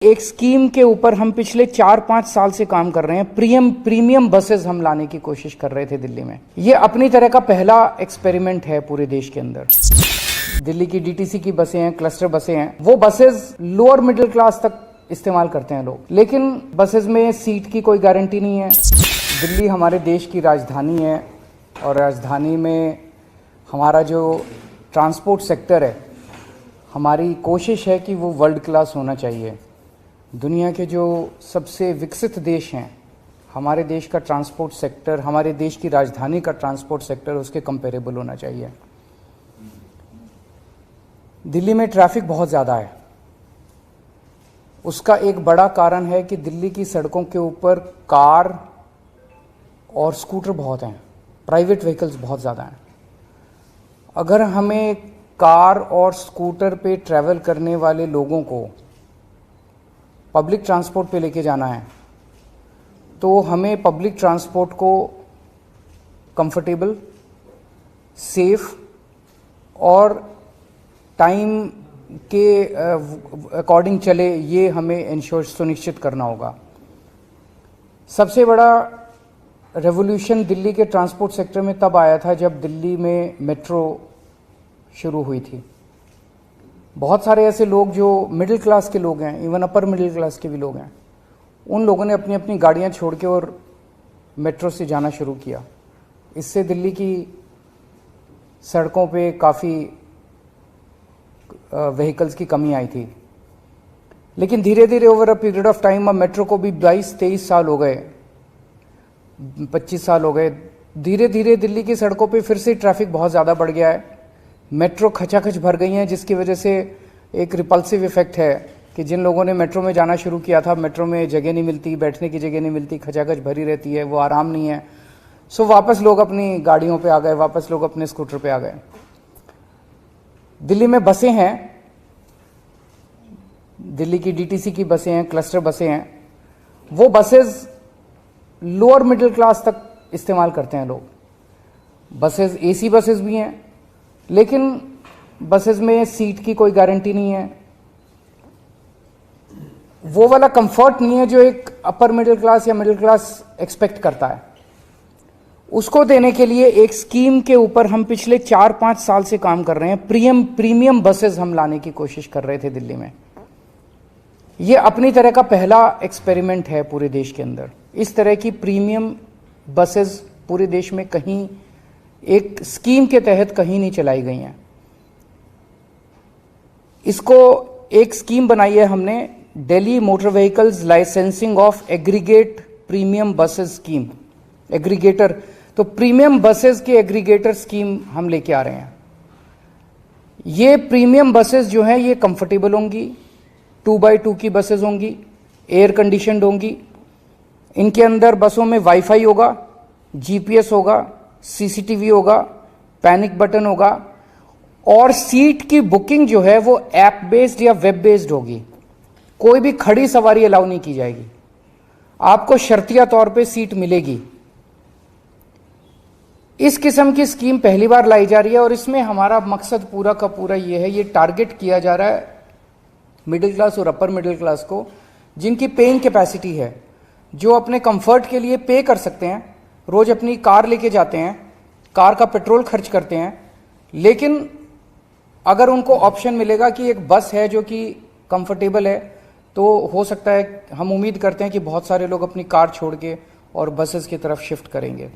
एक स्कीम के ऊपर हम पिछले 4-5 साल से काम कर रहे हैं। प्रीमियम बसेस हम लाने की कोशिश कर रहे थे दिल्ली में। ये अपनी तरह का पहला एक्सपेरिमेंट है पूरे देश के अंदर। दिल्ली की डीटीसी की बसें हैं, क्लस्टर बसें हैं, वो बसेस लोअर मिडिल क्लास तक इस्तेमाल करते हैं लोग, लेकिन बसेस में सीट की कोई गारंटी नहीं है। दिल्ली हमारे देश की राजधानी है और राजधानी में हमारा जो ट्रांसपोर्ट सेक्टर है, हमारी कोशिश है कि वो वर्ल्ड क्लास होना चाहिए। दुनिया के जो सबसे विकसित देश हैं, हमारे देश का ट्रांसपोर्ट सेक्टर, हमारे देश की राजधानी का ट्रांसपोर्ट सेक्टर उसके कंपेरेबल होना चाहिए। दिल्ली में ट्रैफिक बहुत ज़्यादा है। उसका एक बड़ा कारण है कि दिल्ली की सड़कों के ऊपर कार और स्कूटर बहुत हैं, प्राइवेट व्हीकल्स बहुत ज़्यादा हैं। अगर हमें कार और स्कूटर पे ट्रैवल करने वाले लोगों को पब्लिक ट्रांसपोर्ट पे लेके जाना है, तो हमें पब्लिक ट्रांसपोर्ट को कंफर्टेबल, सेफ और टाइम के अकॉर्डिंग चले, ये हमें सुनिश्चित करना होगा। सबसे बड़ा रेवोल्यूशन दिल्ली के ट्रांसपोर्ट सेक्टर में तब आया था जब दिल्ली में मेट्रो शुरू हुई थी। बहुत सारे ऐसे लोग जो मिडिल क्लास के लोग हैं, इवन अपर मिडिल क्लास के भी लोग हैं, उन लोगों ने अपनी अपनी गाड़ियां छोड़ के और मेट्रो से जाना शुरू किया। इससे दिल्ली की सड़कों पे काफ़ी व्हीकल्स की कमी आई थी। लेकिन धीरे धीरे over a period of time, अब मेट्रो को भी 22-23 साल हो गए, 25 साल हो गए, धीरे धीरे दिल्ली की सड़कों पे फिर से ट्रैफिक बहुत ज़्यादा बढ़ गया है। मेट्रो खचाखच भर गई हैं, जिसकी वजह से एक रिपल्सिव इफेक्ट है कि जिन लोगों ने मेट्रो में जाना शुरू किया था, मेट्रो में जगह नहीं मिलती, बैठने की जगह नहीं मिलती, खचाखच भरी रहती है, वो आराम नहीं है। सो वापस लोग अपनी गाड़ियों पे आ गए, वापस लोग अपने स्कूटर पे आ गए। दिल्ली में बसें हैं, दिल्ली की डीटीसी की बसें हैं, क्लस्टर बसें हैं, वो बसेस लोअर मिडिल क्लास तक इस्तेमाल करते हैं लोग। बसेस एसी बसेस भी हैं, लेकिन बसेस में सीट की कोई गारंटी नहीं है। वो वाला कंफर्ट नहीं है जो एक अपर मिडिल क्लास या मिडिल क्लास एक्सपेक्ट करता है। उसको देने के लिए एक स्कीम के ऊपर हम पिछले 4-5 साल से काम कर रहे हैं। प्रीमियम बसेस हम लाने की कोशिश कर रहे थे दिल्ली में। ये अपनी तरह का पहला एक्सपेरिमेंट है पूरे देश के अंदर। इस तरह की प्रीमियम बसेस पूरे देश में कहीं एक स्कीम के तहत कहीं नहीं चलाई गई हैं। इसको एक स्कीम बनाई है हमने, Delhi motor vehicles licensing of aggregate premium buses scheme, aggregator. तो प्रीमियम बसेस की एग्रीगेटर स्कीम हम लेके आ रहे हैं। ये प्रीमियम बसेस जो हैं, ये कंफर्टेबल होंगी, 2x2 की बसेस होंगी, एयर कंडीशनड होंगी। इनके अंदर बसों में वाईफाई होगा, जीपीएस होगा, सीसीटीवी होगा, पैनिक बटन होगा, और सीट की बुकिंग जो है वो ऐप बेस्ड या वेब बेस्ड होगी। कोई भी खड़ी सवारी अलाउ नहीं की जाएगी, आपको शर्तिया तौर पे सीट मिलेगी। इस किस्म की स्कीम पहली बार लाई जा रही है और इसमें हमारा मकसद पूरा का पूरा ये है, ये टारगेट किया जा रहा है मिडिल क्लास और अपर मिडिल क्लास को, जिनकी पेइंग कैपेसिटी है, जो अपने कंफर्ट के लिए पे कर सकते हैं, रोज अपनी कार लेके जाते हैं, कार का पेट्रोल खर्च करते हैं, लेकिन अगर उनको ऑप्शन मिलेगा कि एक बस है जो कि कंफर्टेबल है, तो हो सकता है, हम उम्मीद करते हैं कि बहुत सारे लोग अपनी कार छोड़ के और बसेस की तरफ शिफ्ट करेंगे।